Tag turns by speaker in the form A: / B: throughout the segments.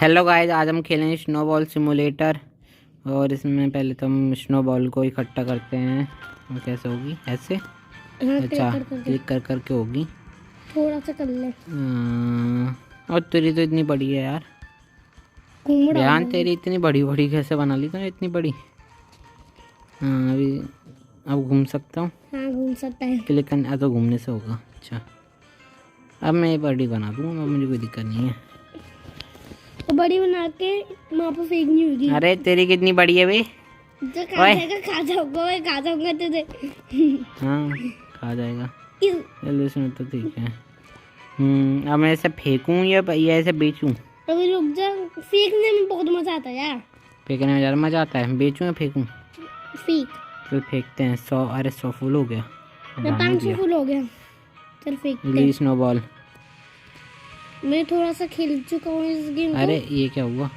A: Hello guys, आज हम खेलेंगे स्नोबॉल सिमुलेटर। और इसमें पहले तो हम स्नोबॉल को इकट्ठा करते हैं। और कैसे होगी? ऐसे।
B: हाँ,
A: अच्छा,
B: क्लिक
A: क्लिक कर के होगी।
B: थोड़ा सा कर ले।
A: और तेरी तो इतनी बड़ी है यार।
B: घूम रहा
A: बयान
B: हूँ।
A: तेरी इतनी बड़ी बड़ी कैसे बना ली तूने इतनी बड़ी? हाँ, अभी अब घूम सकता हूँ।
B: हाँ, घूम सकता है।
A: क्लिक करने तो घूमने से होगा। अच्छा, अब मैं बड़ी बना दूँगा, मुझे कोई दिक्कत नहीं है।
B: तो बड़ी बना के वहाँ पर फेंकनी होगी।
A: अरे तेरी कितनी बड़ी है बे?
B: जो खा जाएगा खा जाऊंगा, मैं खा जाऊंगा तुझे।
A: हाँ, खा जाएगा।
B: इस-
A: चलो, इसमें तो ठीक है। अब मैं ऐसे फेंकूं या ऐसे बेचूं?
B: अभी रुक जा, फेंकने में बहुत मजा आता है यार।
A: फेंकने में ज़्यादा मज़ा आता है। बेचूं या फेंकूं?
B: फेंक।
A: चल फेंकते हैं। 100। अरे 100 फुल हो गया।
B: मैं
A: रहने
B: 500
A: दिया।
B: फुल हो गया। चल फेंकते
A: ली
B: हैं।
A: स्नोबॉल।
B: मैं थोड़ा सा खेल चुका हूँ इस गेम को।
A: अरे ये क्या हुआ?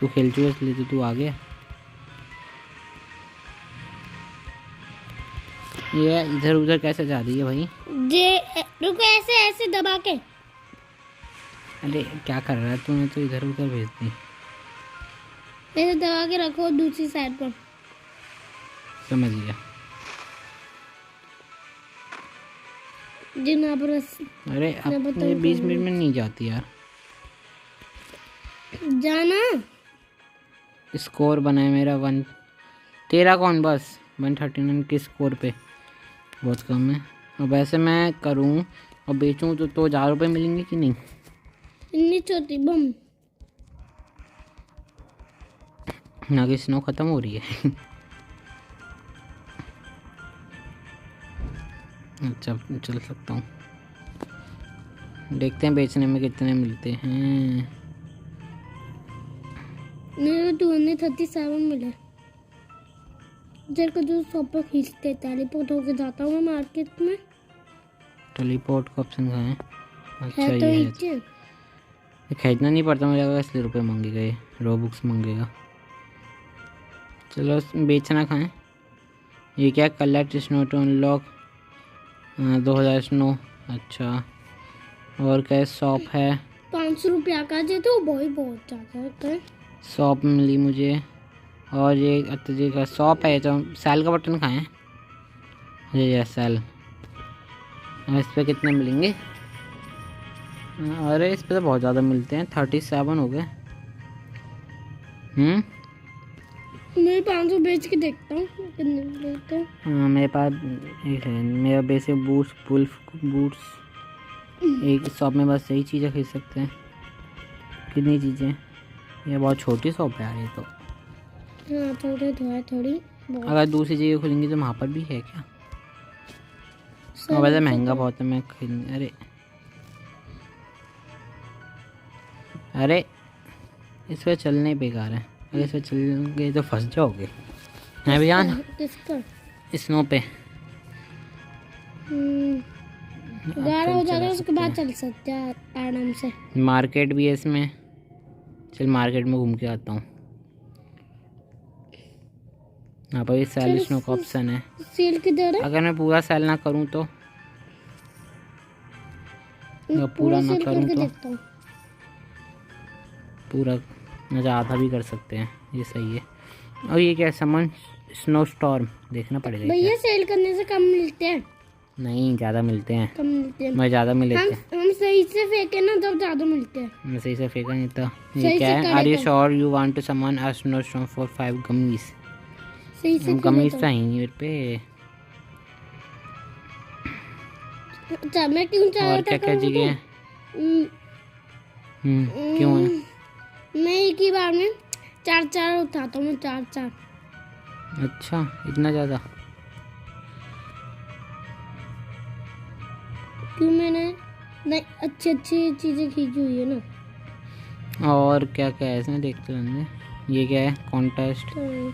A: तू खेल चुका इसलिए तो तू आ गया। ये इधर उधर कैसे जा रही है भाई?
B: जे रुको, ऐसे ऐसे दबा के।
A: अरे क्या कर रहा है तूने? तो इधर उधर भेज दी।
B: ऐसे दबा के रखो दूसरी साइड पर।
A: समझ गया।
B: जिन पर
A: अरे अब ये 20 मिनट में नहीं जाती यार।
B: जाना।
A: स्कोर बना है मेरा 1। तेरा कौन? बस 139 के स्कोर पे बहुत कम है। और वैसे मैं करूं और बेचूं तो 1000 रुपये मिलेंगे कि नहीं?
B: इतनी छोटी बम।
A: ना कि स्नो ख़त्म हो रही है। अच्छा, चल सकता हूँ। देखते हैं बेचने में कितने मिलते हैं।
B: मेरे 237 मिले। तेरे को जो शॉप पर खींचते टेलीपोर्ट होके जाता हूँ मैं मार्केट में।
A: टेलीपोर्ट का ऑप्शन कहाँ है? अच्छा,
B: है तो
A: ये है।
B: नीचे।
A: ये खरीदना नहीं पड़ता मुझे लगा इसलिए रुपये मांगेगा, ये रोबुक्स मांगेगा। चलो बेचना कहाँ है? ये क्या? Collect snow to unlock 2000 snow. अच्छा, और क्या? शॉप है।
B: 500 रुपया का जे तो बहुत ज्यादा होता है।
A: शॉप मिली मुझे। और ये अच्छा जी का शॉप है। तो सेल का बटन कहाँ है? ये सेल। इस पर कितने मिलेंगे? अरे इस पे तो बहुत ज़्यादा मिलते हैं। 37 हो गए।
B: मैं 500 बेच के देखता हूँ कितने मिलते हैं।
A: हाँ, मेरे पास एक है। मेरा बेसिक बूट्स पुल्फ बूट्स। एक शॉप में बस यही चीज़ें खरीद सकते हैं। कितनी चीज़ें? ये बहुत छोटी शॉप है यार ये तो।
B: हाँ, थोड़ी तो है, थोड़ी बहुत।
A: अगर दूसरी जगह खुलेंगी तो वहाँ पर भी है क्या?
B: सब
A: और वैसे
B: अच्छा
A: महंगा
B: तो-
A: बहुत है। मैं खरीद अरे इस पर चलने बेकार है। अगर इस पर चल गए तो फंस जाओगे। है भैया
B: किस पर?
A: स्नो पे।
B: 11 हो जाएगा, उसके
A: सकते
B: बाद
A: हैं।
B: चल सकते हैं आराम से।
A: मार्केट भी है इसमें। चल मार्केट में घूम के आता हूँ। यहाँ पर भी सेल स्नो का ऑप्शन है।
B: सेल किधर है?
A: अगर मैं पूरा सेल ना करूँ तो? अगर पूरा ना
B: सेल
A: करूँ
B: करके
A: तो
B: देखता हूँ।
A: पूरा मैं आधा भी कर सकते हैं। ये सही है। और ये क्या? समन स्नो स्टॉर्म देखना पड़ेगा ये
B: भैया
A: क्या?
B: सेल करने से कम मिलते हैं।
A: नहीं, ज़्यादा मिलते हैं।
B: कम मिलते हैं।
A: मैं ज़्यादा मिले थे।
B: हम सही से फेंके ना तब ज्यादा मिलते हैं।
A: मैं सही से फेंका नहीं था। ये
B: सही
A: क्या
B: से
A: है?
B: करे
A: आर यू
B: तो।
A: Sure you want to summon a snow storm for 5 gummies?
B: सही से करे
A: गमीज
B: तो।
A: तो है ही नहीं मेरे पे।
B: अच्छा, मैं क्यों चाह
A: और
B: रहा
A: क्या
B: था
A: क्या
B: करूँ
A: चीज़ें
B: तो?
A: हैं? क्यों है?
B: मैं एक ही बार में 4 उठाता हूँ। मैं 4।
A: अच्छा, इतना ज़्यादा?
B: क्यों? मैंने नहीं, अच्छी अच्छी चीजें खींची हुई है ना।
A: और क्या क्या है इसमें? देखते रहेंगे। ये क्या है? कॉन्टेस्ट।
B: तो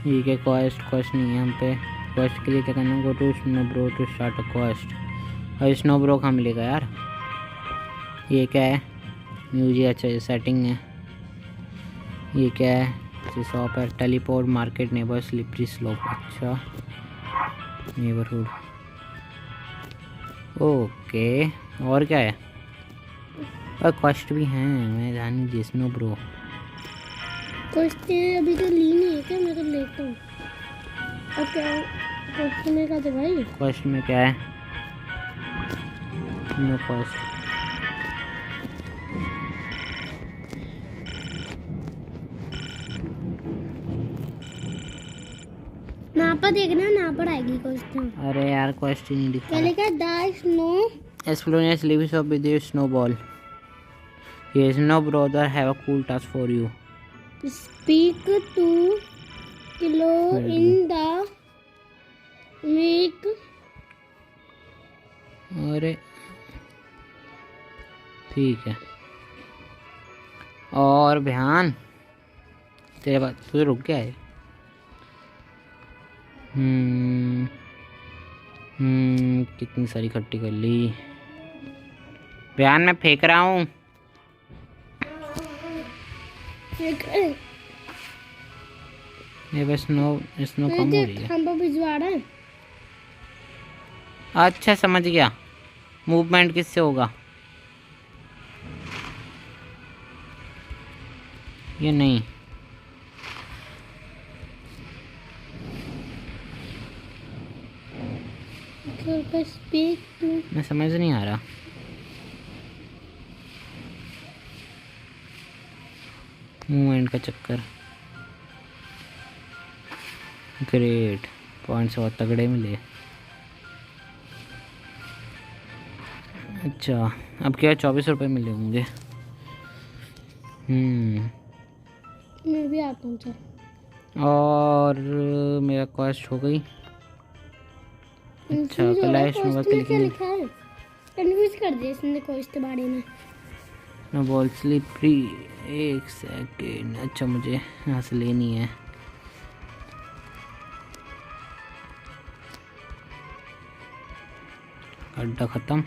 A: ये क्या? क्वेस्ट नहीं है हम पे। क्वेस्ट के लिए क्या करना? Go to snow bro to start a quest. और स्नो ब्रो कहाँ मिलेगा यार? ये क्या है? म्यूजिक। अच्छा, ये सेटिंग है। ये क्या है? ये शॉप है। Teleport market neighbour slippery slope. अच्छा, नेबरहुड। ओके, और क्या है? और क्वेस्ट भी हैं, मैं ध्यान नहीं दिया। स्नो ब्रो
B: क्वेश्चन अभी तो ली नहीं है क्या? मैं तो लेता हूँ। और क्या क्वेश्चन में क्या था भाई?
A: क्वेस्ट में क्या है? No quest.
B: यहाँ पर देखना, यहाँ पर आएगी क्वेश्चन।
A: अरे यार क्वेस्ट ही नहीं दिखा।
B: क्या लिखा है? The snow
A: Explorers lives up with your snowball. Yes, no brother, have a cool task for you.
B: Speak to Kilo in the week.
A: अरे ठीक है। और ध्यान तेरे बात तुझे रुक गया है। कितनी सारी खट्टी कर ली। बयान मैं फेंक रहा हूँ। ये बस स्नो स्नो कम हो रही है।
B: खंबा भिजवा रहा है।
A: अच्छा समझ गया। मूवमेंट किससे होगा? ये नहीं। मैं समझ नहीं आ रहा। मूवमेंट का चक्कर। ग्रेट, पॉइंट्स बहुत तगड़े मिले। अच्छा अब क्या 24 रुपये मिले होंगे।
B: मैं भी आता हूँ चल।
A: और मेरा क्वेस्ट हो गई। अच्छा क्लैश में
B: क्या लिखा है? कन्फ्यूज कर दिया इसने क्वेस्ट के बारे में।
A: मैं बॉल स्लिप फ्री। एक सेकेंड। अच्छा मुझे यहाँ से लेनी है। गड्ढा ख़त्म,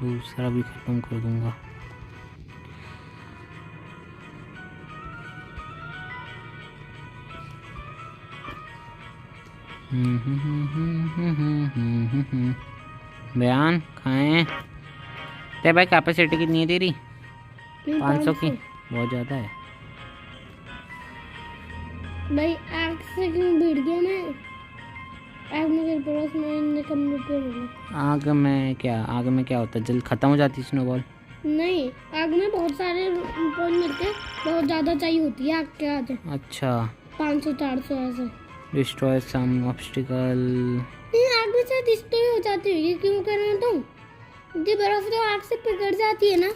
A: दूसरा भी ख़त्म कर दूंगा। बयान खाएं। ते भाई कैपेसिटी कितनी है तेरी? 500 की। बहुत ज़्यादा है
B: भाई। आग से क्यों भिड़ गया मैं? आग मेरे पड़ोस में कम रुपये मिले।
A: आग में क्या होता है? जल्द ख़त्म हो जाती है स्नोबॉल?
B: नहीं, आग में बहुत सारे पॉइंट मिलते हैं। बहुत ज़्यादा चाहिए होती है आग के आज।
A: अच्छा
B: 500-400 ऐसे।
A: डिस्ट्रॉय सम ऑब्स्टिकल।
B: नहीं, आग में शायद डिस्ट्रॉय हो जाती होगी। क्यों कर रहा तुम? ये बर्फ तो आग से पिघल जाती है ना?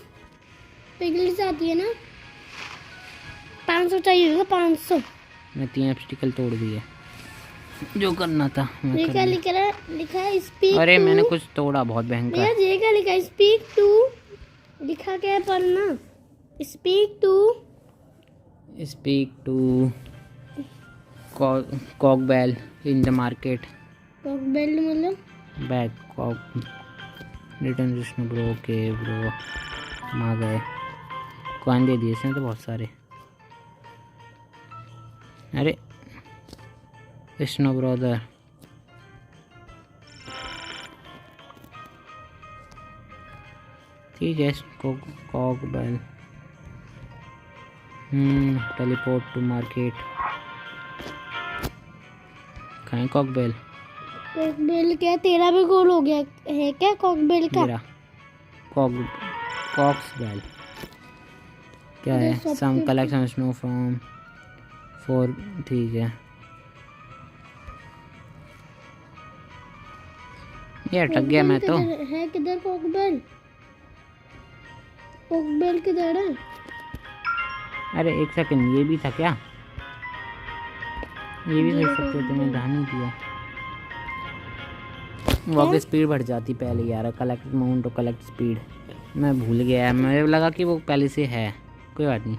B: 500 चाहिए होगा। 500।
A: मैं 3 ऑब्स्टिकल तोड़ दिए। जो करना था मैं कर
B: लिखा है स्पीक।
A: अरे मैंने कुछ तोड़ा बहुत भयंकर।
B: ये क्या लिखा है? Speak to. लिखा क्या है पढ़ना? स्पीक टू
A: कॉकबेल इन द मार्केट।
B: कॉकबेल मतलब
A: बैक कॉक रिटर्न विष्णु ब्रो के ब्रो। हम आ गए। कौन दे दिए इसने तो बहुत सारे। अरे विष्णु ब्रदर ठीक है। कॉकबेल टेलीपोर्ट टू मार्केट। खाएं कॉकबेल
B: क्या तेरा भी गोल हो गया है क्या? कॉकबेल का
A: मेरा कॉक्सबेल क्या है? सम कलेक्शन स्नो फ्रॉम 4। ठीक है ये अटक गया मैं तो।
B: है किधर कॉकबेल? कॉकबेल किधर है?
A: अरे एक सेकंड, ये भी था क्या? ये भी कर सकते थे, मैं ध्यान नहीं दिया। वॉक स्पीड बढ़ जाती पहले यार। कलेक्ट माउंट और कलेक्ट स्पीड मैं भूल गया। मुझे लगा कि वो पहले से है। कोई बात नहीं।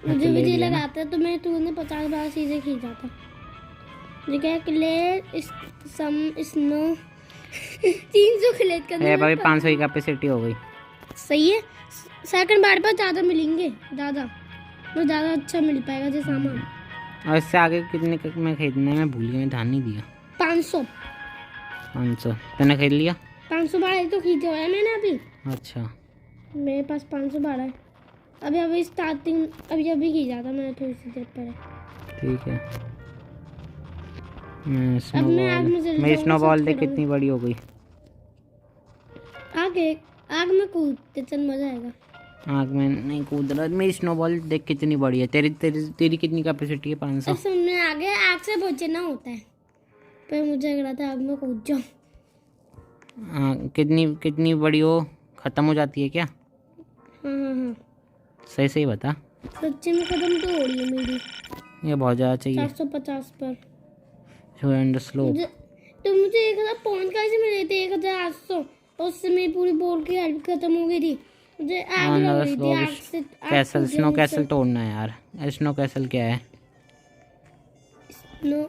B: मुझे भी जी लगाता तो मैं तूने 50 बार चीजें खींचा था। क्या क्लेट सम स्नो 300 क्लेट करने
A: भाई 500 की कैपेसिटी हो गई।
B: सही है। सेकंड बार पर ज़्यादा मिलेंगे। ज़्यादा अच्छा मिल पाएगा जो सामान।
A: और इससे आगे कितने में खरीदना है मैं भूल गया। मैं ध्यान नहीं दिया।
B: 500
A: तूने खरीद लिया?
B: 500 बार एक तो खींचा हुआ है मैंने अभी।
A: अच्छा
B: मेरे पास 512 है। अभी स्टार्टिंग अभी की जाता, मैंने थोड़ी सी देर पहले।
A: ठीक है।
B: अब मैं आग में जल
A: मेरी
B: जाऊंगा,
A: स्नोबॉल
B: सच
A: देख
B: कह रहा
A: कितनी बड़ी हो गई।
B: आग में कूदते चल, मजा आएगा।
A: आग में नहीं कूद रहा। मेरी स्नोबॉल देख कितनी बड़ी है। तेरी तेरी तेरी कितनी कैपेसिटी है? 500।
B: अब सुनने आगे आग से बचना होता है, पर मुझे लग रहा था आग में कूद जाऊं।
A: कितनी कितनी बड़ी हो, ख़त्म हो जाती है क्या?
B: हाँ।
A: सही सही बता।
B: सच्ची में खत्म तो हो रही है मेरी।
A: ये बहुत ज़्यादा चाहिए।
B: 450 पर।
A: स्लो।
B: मुझे 1000 पॉइंट कैसे मिले थे? 1800। उससे मेरी पूरी बॉल की हेल्प खत्म हो गई थी। मुझे आग लग रही थी, आग से
A: कैसल, स्नो कैसल तोड़ना है यार। स्नो कैसल क्या है?
B: नो,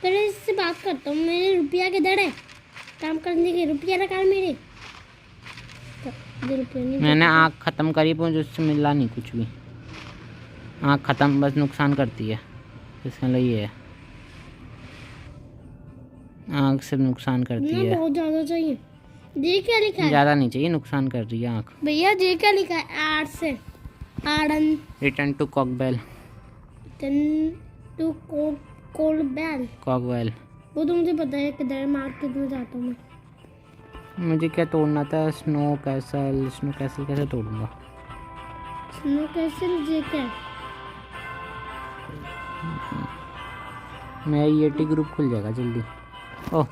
B: पहले इससे बात करता हूँ। मेरे रुपया किधर है? काम करने के रुपया रखा मेरे। रुपया नहीं।
A: मैंने आग ख़त्म करी पर मुझे उससे मिला नहीं कुछ भी। आग ख़त्म बस नुकसान करती है, इसका लिए है। आग से नुकसान करती है।
B: बहुत ज़्यादा चाहिए। ये क्या लिखा है?
A: ज़्यादा नहीं चाहिए, नुकसान कर रही है आग।
B: भैया ये क्या लिखा है? आर्ट से आर्डन
A: रिटर्न टू कॉकबेल।
B: टू कोलबेल।
A: कॉकबेल
B: वो तो मुझे पता है किधर मार्केट में जाता हूँ मैं।
A: मुझे क्या तोड़ना था? Snow castle. स्नो कैसल कैसे तोड़ूंगा?
B: स्नो कैसल ये क्या है?
A: मेरा ईटी ग्रुप खुल जाएगा जल्दी। ओह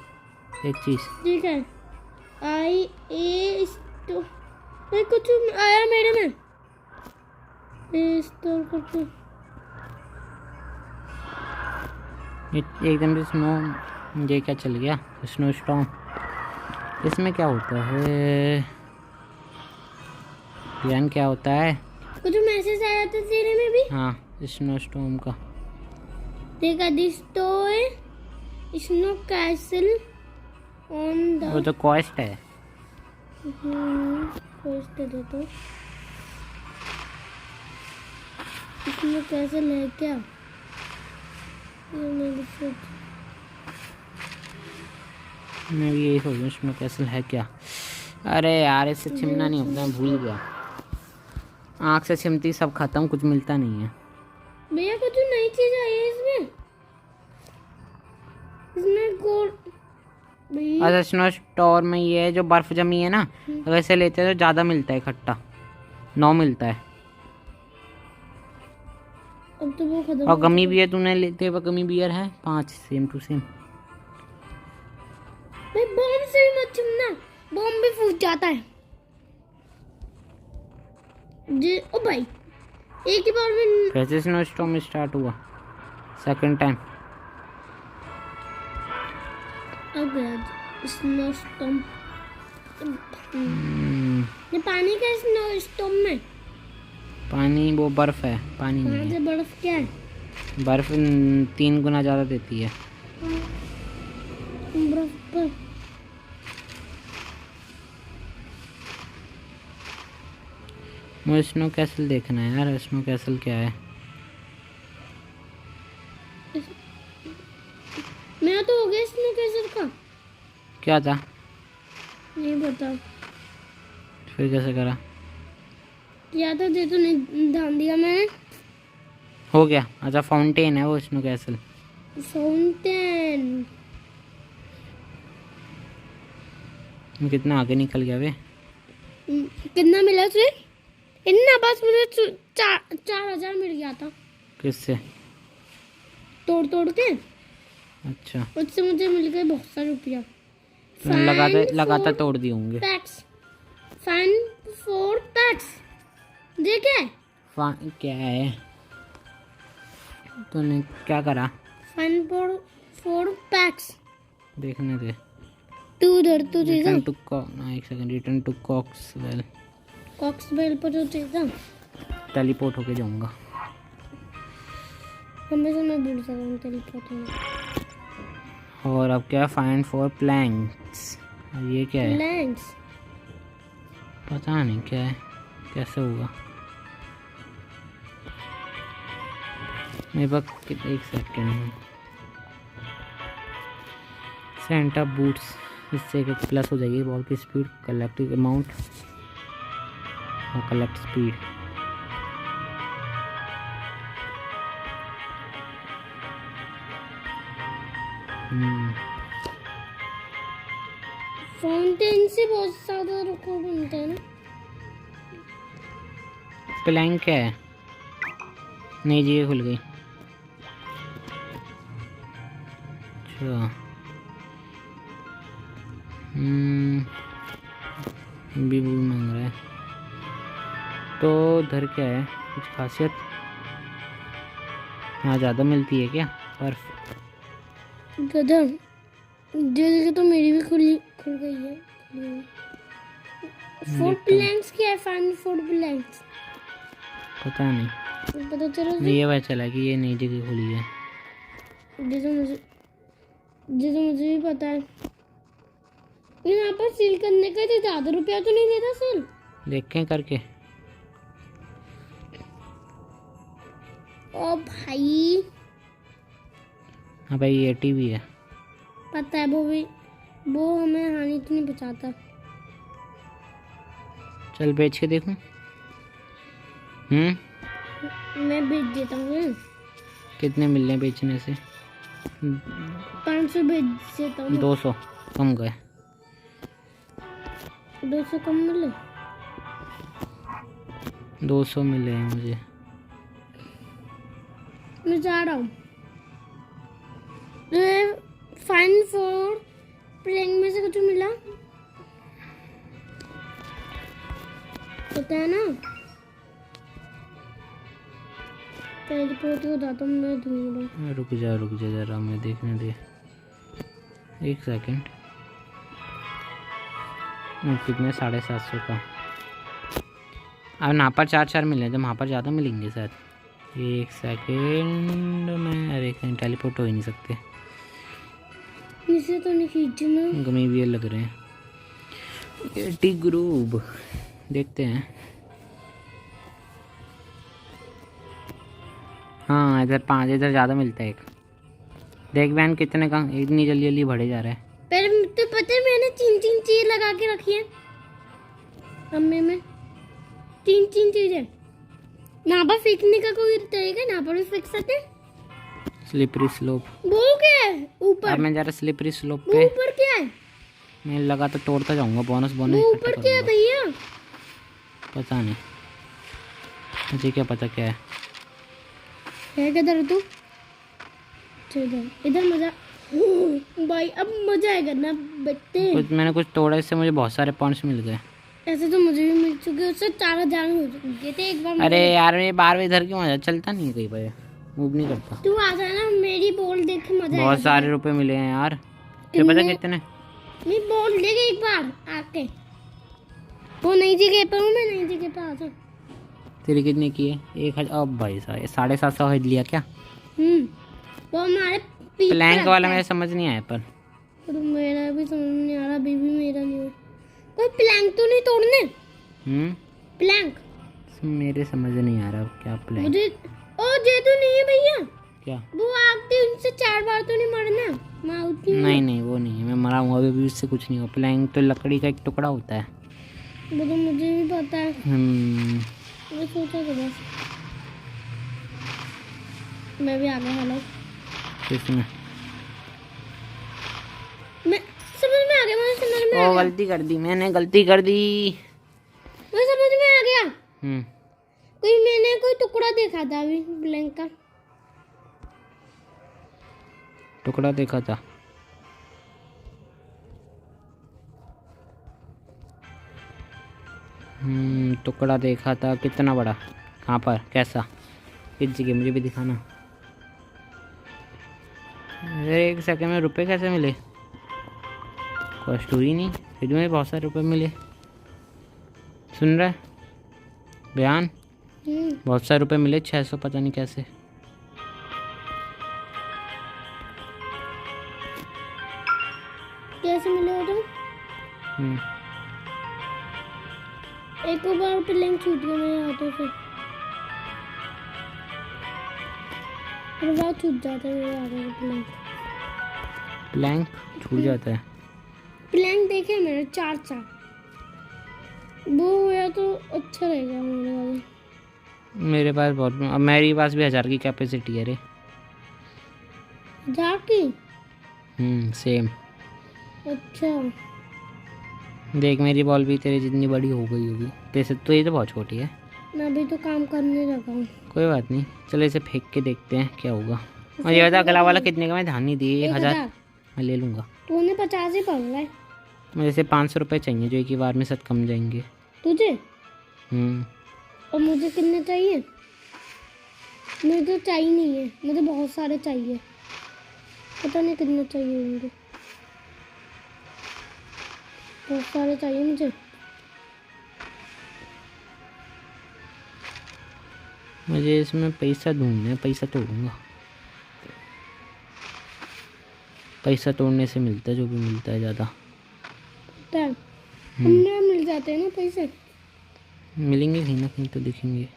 A: एक चीज़।
B: ठीक है। तो कुछ आया मेरे में। स्टोर करते।
A: एकदम से स्नो। ये क्या चल गया? Snow storm. इसमें क्या होता है यान? क्या होता है?
B: कुछ मैसेज आया था तेरे में भी?
A: हाँ, स्नो स्टॉर्म का।
B: देखा destroy snow castle on the.
A: वो तो कॉस्ट है।
B: कॉस्ट दे तो स्नो कैसल है क्या?
A: मैं भी यही सोच रहा हूँ, स्नो कैसल है क्या? अरे यार इससे छिमना नहीं होता, मैं भूल गया। आँख से छिमती सब खत्म, कुछ मिलता नहीं है।
B: भैया कुछ नई चीज आई है इसमें। गोल्ड।
A: अच्छा, स्नो स्टोर में ये है जो बर्फ जमी है ना, अगर इसे लेते हैं तो ज़्यादा मिलता है इकट्ठा। 9 मिलता है।
B: अब तो वो खत्म।
A: और गमी बियर तूने लेते हुए गमी बियर है 5 सेम टू सेम।
B: भाई बॉम्ब से भी मत छूना, बॉम्ब भी फूट जाता है। ओ भाई एक ही बार में
A: कैसे स्नो स्टॉर्म स्टार्ट हुआ? Second time.
B: अब स्नो स्टॉर्म। ये पानी का स्नो स्टॉर्म में
A: पानी वो बर्फ है, पानी नहीं है।
B: बर्फ क्या है?
A: बर्फ 3 गुना ज़्यादा देती है।
B: बर्फ पर
A: मुझे स्नो कैसल देखना है यार। स्नो कैसल क्या है?
B: मेरा तो हो गया स्नो कैसल का।
A: क्या था?
B: नहीं बता।
A: फिर कैसे करा?
B: या तो दे तो नहीं ध्यान दिया मैंने।
A: हो गया। अच्छा फाउंटेन है वो स्नो कैसल।
B: फाउंटेन
A: कितना आगे निकल गया वे।
B: कितना मिला तुझे? इतना बस मुझे 4000 मिल गया था।
A: किससे?
B: तोड़ तोड़ के।
A: अच्छा,
B: उससे मुझे मिल गए बहुत सारे रुपया।
A: लगातार तोड़ दिए होंगे।
B: पैक्स फाइन 4 पैक्स देखे।
A: क्या है? तूने क्या करा?
B: फाइन 4 पैक्स
A: देखने दे।
B: तू उधर तू चीज़ा
A: रिटर्न टू एक सेकंड। रिटर्न टू कॉक्सवेल।
B: कॉक्सवेल पर जो चीज़ा
A: टेलीपोर्ट होके जाऊंगा।
B: हमेशा मैं भूल सकता हूँ टेलीपोर्ट होना।
A: और अब क्या? Find for planks. ये क्या है?
B: प्लैंक्स
A: पता नहीं क्या है, कैसे होगा। मेरे पास एक सेकंड। सेंटा बूट्स, इससे प्लस हो जाएगी बॉल की स्पीड, कलेक्टिव अमाउंट और कलेक्ट स्पीड।
B: फाउंटेन से बहुत ज्यादा रिकॉर्ड बनते हैं ना।
A: प्लैंक क्या है? नई जगह खुल गई। अच्छा भी मांग रहा है तो उधर क्या है कुछ खासियत? हाँ ज़्यादा मिलती है क्या बर्फ?
B: गदर जगह तो मेरी भी खुल गई है। फूड प्लैंक्स क्या है? फाइन फूड प्लैंक्स
A: पता नहीं,
B: पता चला
A: ये पता चला कि ये नई जगह खुली है।
B: जैसे मुझे भी पता है। यहाँ पर सील करने का तो ज़्यादा रुपया तो नहीं देता सील?
A: देखें करके।
B: ओ भाई,
A: हाँ भाई ये टीवी है।
B: पता है वो हमें हानि तो नहीं पहुँचाता।
A: चल बेच के देखूं।
B: मैं बेच देता हूँ।
A: कितने मिल रहे हैं बेचने से?
B: 500 बेच देता हूँ।
A: 200 कम गए।
B: 200 कम मिले?
A: 200 मिले हैं मुझे।
B: मैं जा रहा हूँ। फाइन फोर प्लेइंग में से कुछ मिला पता है ना? पहले पोती को जाता हूँ मैं ढूंढ।
A: रुक जा जरा, मैं देखने दे 1 सेकंड। कितने? 750 का। अब यहाँ पर 4 मिले, जब वहाँ पर ज़्यादा मिलेंगे शायद। 1 सेकंड में, अरे टेलीपोर्ट हो ही नहीं सकते।
B: इसे तो नहीं खींचना।
A: गमी भी लग रहे हैं। टी ग्रुप देखते हैं। हाँ इधर 5, इधर ज़्यादा मिलता है एक। देख बहन कितने का इतनी जल्दी जल्दी बढ़े जा रहा है।
B: पर तो पता है मैंने 3 चीज लगा के रखी है हमें में। 3 चीजें यहाँ पर फेंकने का कोई तरीका? यहाँ पर भी फेंक सकते हैं।
A: Slippery slope.
B: वो क्या है ऊपर?
A: मैं जा रहा स्लिपरी स्लोप पे।
B: ऊपर क्या है?
A: मैं लगा तो तोड़ता जाऊंगा। बोनस
B: वो ऊपर क्या है भैया?
A: पता नहीं मुझे, क्या पता क्या है
B: किधर तू? इधर मजा भाई, अब मजा आएगा ना बच्चे।
A: मैंने कुछ तोड़ा, इससे मुझे बहुत सारे पॉइंट्स मिल गए।
B: ऐसे तो मुझे भी मिल चुके, उससे 4000 हो चुके थे एक बार।
A: अरे यार ये बार इधर क्यों आ जा? चलता नहीं कहीं पर, मूव नहीं करता।
B: तू आ जाना, मेरी बॉल देख के मजा आएगा।
A: बहुत सारे रुपए मिले हैं यार। क्या पता कितने?
B: नहीं बॉल देख एक बार आके। वो नई जगह पर हूँ मैं, नई जगह पर आ जा।
A: तेरी कितने की है? 1000। अब भाई साहब 750 खरीद लिया क्या?
B: वो हमारे
A: प्लैंक वाला मेरे समझ नहीं आया पर।
B: मेरा भी समझ नहीं आ रहा। बेबी मेरा नहीं है। कोई प्लैंक तो नहीं तोड़ने? प्लैंक
A: मेरे समझ नहीं आ रहा क्या प्लैंक।
B: मुझे ओ जे तो नहीं है भैया।
A: क्या?
B: वो आगते उनसे 4 बार तो नहीं मरना।
A: नहीं वो नहीं है, मैं मरा हूँ अभी भी, उससे कुछ नहीं हुआ। प्लैंक तो लकड़ी का एक टुकड़ा होता है।
B: वो तो मुझे भी पता है। मैं सोचा था बस। मैं भी आ गया। हेलो
A: किसमें?
B: मैं समझ में आ गया। मुझे समझ में आ गया।
A: गलती कर दी मैंने, गलती कर दी।
B: मुझे समझ में आ गया। मैंने कोई टुकड़ा देखा था अभी ब्लैंक का।
A: टुकड़ा देखा था? टुकड़ा देखा था। कितना बड़ा? कहाँ पर? कैसा? किस जगह? मुझे भी दिखाना। अरे 1 सेकंड में रुपए कैसे मिले? कॉस्ट हुई नहीं, फिर में बहुत सारे रुपए मिले। सुन रहा है बयान? बहुत सारे रुपए मिले। 600 पता नहीं कैसे।
B: कैसे मिले हो तुम? एक बार प्लेन छूट गया मेरे हाथों से। हर बार छूट जाता है मेरे हाथों से प्लेन।
A: प्लैंक छूट जाता है।
B: प्लैंक देखे मैंने 4 वो हुआ तो अच्छा रहेगा हमारे वाले।
A: मेरे पास बहुत, अब मेरे पास भी 1000 की कैपेसिटी है रे।
B: जाके
A: सेम।
B: अच्छा
A: देख मेरी बॉल भी तेरे जितनी बड़ी हो गई होगी, तेरे तो ये तो बहुत छोटी है।
B: मैं अभी तो काम करने लगा हूँ।
A: कोई बात नहीं, चलो इसे फेंक के देखते हैं क्या होगा। और ये बता अगला वाला कितने का, मैं ध्यान नहीं दी। 1000 मैं ले लूँगा।
B: तूने 50 ही पड़ रहा है।
A: मुझे से 500 रुपये चाहिए जो एक ही बार में सब कम जाएंगे।
B: तुझे
A: हम्म
B: और मुझे कितने चाहिए? मुझे तो चाहिए नहीं है, मुझे बहुत सारे चाहिए। पता नहीं कितने चाहिए होंगे, बहुत सारे चाहिए मुझे।
A: मुझे इसमें पैसा ढूंढना है, पैसा तोड़ूंगा। पैसा तोड़ने से मिलता है जो भी मिलता है ज़्यादा।
B: हमें मिल जाते हैं ना पैसे।
A: मिलेंगे कहीं ना कहीं तो दिखेंगे,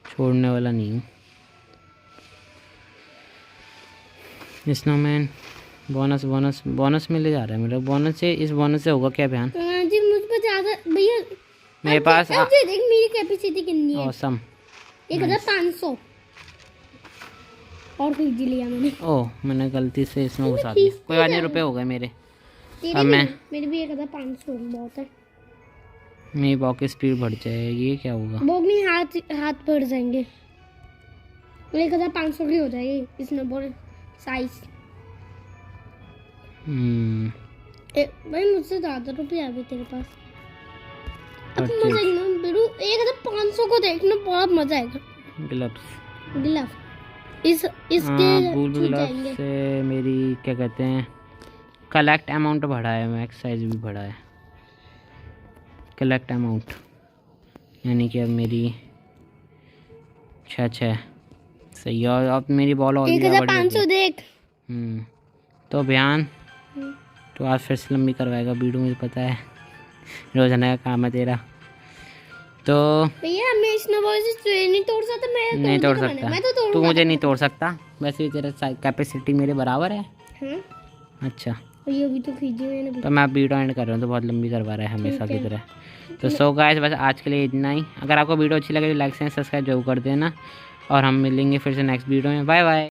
A: छोड़ने वाला नहीं हूँ। स्नोमैन बोनस बोनस बोनस मिले जा रहा है मेरा। बोनस से, इस बोनस से होगा क्या बयान?
B: जी मुझ पर ज़्यादा भैया
A: मेरे पास
B: देख मेरी कैपेसिटी कितनी है।
A: ऑसम
B: 1500 और खरीद लिया मैंने।
A: ओह मैंने गलती से इसमें घुसा दिया। कोई बात नहीं, रुपए हो गए मेरे। अब
B: मेरे भी 1500 बहुत है।
A: मेरी वॉक स्पीड बढ़ जाएगी, ये क्या होगा?
B: वो नहीं, हाथ बढ़ जाएंगे। 1500 की हो जाएगी इसमें बोल साइज। भाई मुझसे ज़्यादा रुपये आ गए तेरे पास। अब मजा ना बिरू 1500 को देखना बहुत मजा आएगा। ग्लव्स इसके
A: ग्लव्स से मेरी क्या कहते हैं, कलेक्ट अमाउंट बढ़ा है, मैक्स साइज भी बढ़ा है। कलेक्ट अमाउंट यानी कि अब मेरी 6 सही है। और अब मेरी बॉल और
B: 1500 देख।
A: तो बयान तो आज फिर से लंबी करवाएगा वीडियो, मुझे पता है रोजाना का काम है तेरा। तो
B: भैया मैं स्नोबॉल से नहीं तोड़ सकता। मैं
A: नहीं तोड़ सकता,
B: मैं तो
A: तू मुझे नहीं तोड़ सकता। वैसे भी तेरा कैपेसिटी मेरे बराबर है। अच्छा
B: ये भी तो खींची मैंने।
A: तो मैं अब वीडियो एंड कर रहा हूँ, तो बहुत लंबी करवा रहा है हमेशा की तरह। तो सो गाइस बस आज के लिए इतना ही। अगर आपको वीडियो अच्छी लगे तो लाइक एंड सब्सक्राइब जरूर कर देना, और हम मिलेंगे फिर से नेक्स्ट वीडियो में। Bye bye.